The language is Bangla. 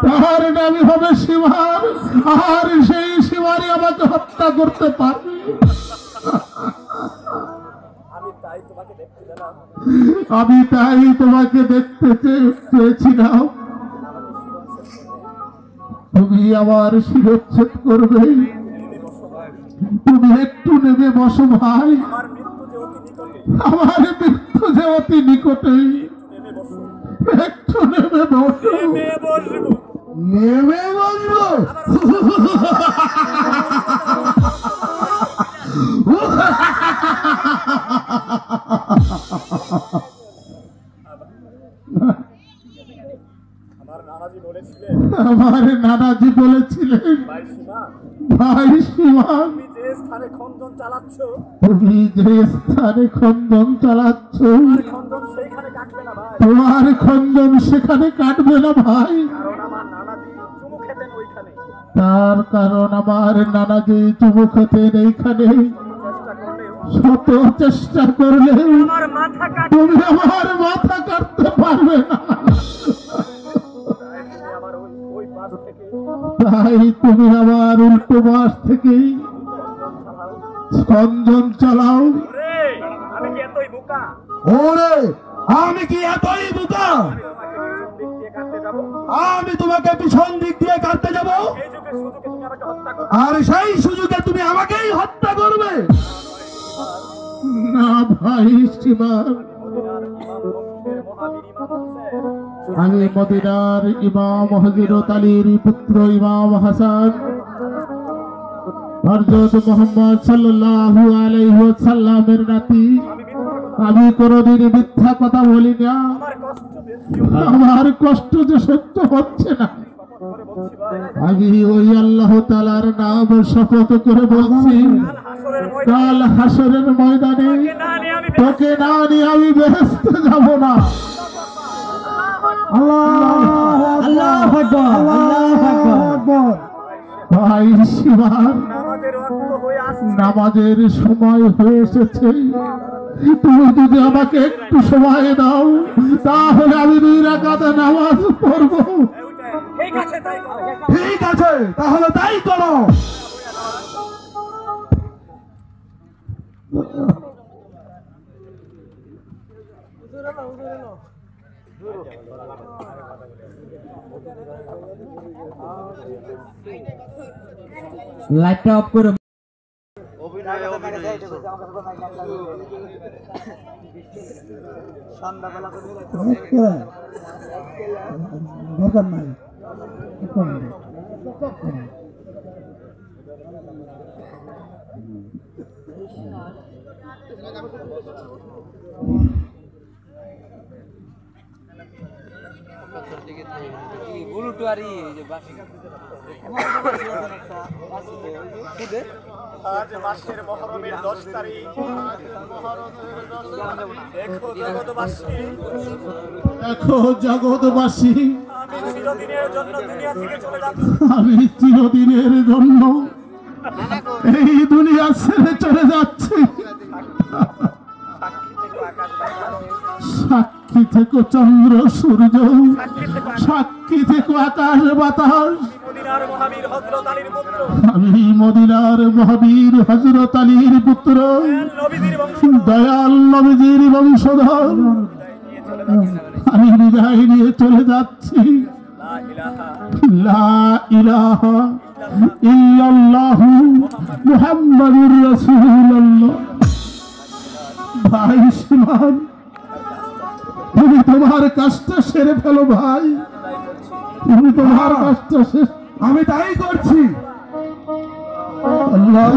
তার নামই হবে সীমার, আর সেই সীমারই আমাকে হত্যা করতে পারবে। আমি তাই তোমাকে দেখতে চেয়েছিলাম, তুমি আমার শিরচ্ছেদ করবে। তুমি একটু নেমে বসো ভাই, আমার মৃত্যু যে অতি নিকটে, একটু নেমে বসো। নেমে বসবো? আমার নানাজি বলেছিলেন, ভাই সীমা, তুমি যে স্থানে খন্দন চালাচ্ছ তোমার খন্দন সেখানে কাটবে না ভাই। তার কারণ আমার নানাজি চুমু খেতেন এইখানে। শত চেষ্টা করলে তুমি আমার মাথা কাটতে পারবে না। তাই তুমি আমার উল্টো পাশ থেকে খন্দন চালাও। ওরে আমি কি এতই বোকা? আমি তোমাকে পিছন দিক দিয়ে কাটতে যাব, আর সেই সুযোগে তুমি আমাকেই হত্যা করবে? না ভাই সীমা, আমি মদিনার ইমাম হযরত আলীর পুত্র ইমাম হাসান, হযরত মুহাম্মদ সাল্লাল্লাহু আলাইহি ওয়াসাল্লামের নাতি। আমি কোনদিন মিথ্যা কথা বলি না। আমার কষ্ট যে সহ্য হচ্ছে না, আমি ওই আল্লাহ তাআলার নাম শপথ করে বলছি, কাল হাসরের ময়দানে তোকে না নিয়ে আমি বেহেশতে যাব না। আল্লাহু আকবার, আল্লাহু আকবার। ভাই সীমা, নামাজের সময় হয়ে এসেছে। তুমি যদি আমাকে একটু সময় দাও, তাহলে আমি 2 রাকাত নামাজ পড়ব। ঠিক আছে, তাহলে তাই করো। লাইটটা অফ করো। দরকার নাই। আজ মাসের মহরমের 10 তারিখ। দেখো জগৎবাসী, আমি চিরদিনের জন্য দুনিয়া থেকে চলে যাচ্ছি। আমি চিরদিনের জন্য এই দুনিয়া ছেড়ে চলে যাচ্ছি। সাক্ষী থেকো চন্দ্র সূর্য, সাক্ষী থেকো আকাশ বাতাস। আমি মদিনার মহাবীর হযরত আলীর পুত্র, দয়াল নবীজির বংশধর। আমি বিদায় নিয়ে চলে যাচ্ছি। লা ইলাহা ইল্লাল্লাহু মুহাম্মাদুর রাসূলুল্লাহ। ভাই সীমান, তুমি তোমার কাজটা সেরে ফেলো ভাই, তুমি তোমার কাজটা শেষ। আমি তাই করছি। আল্লাহ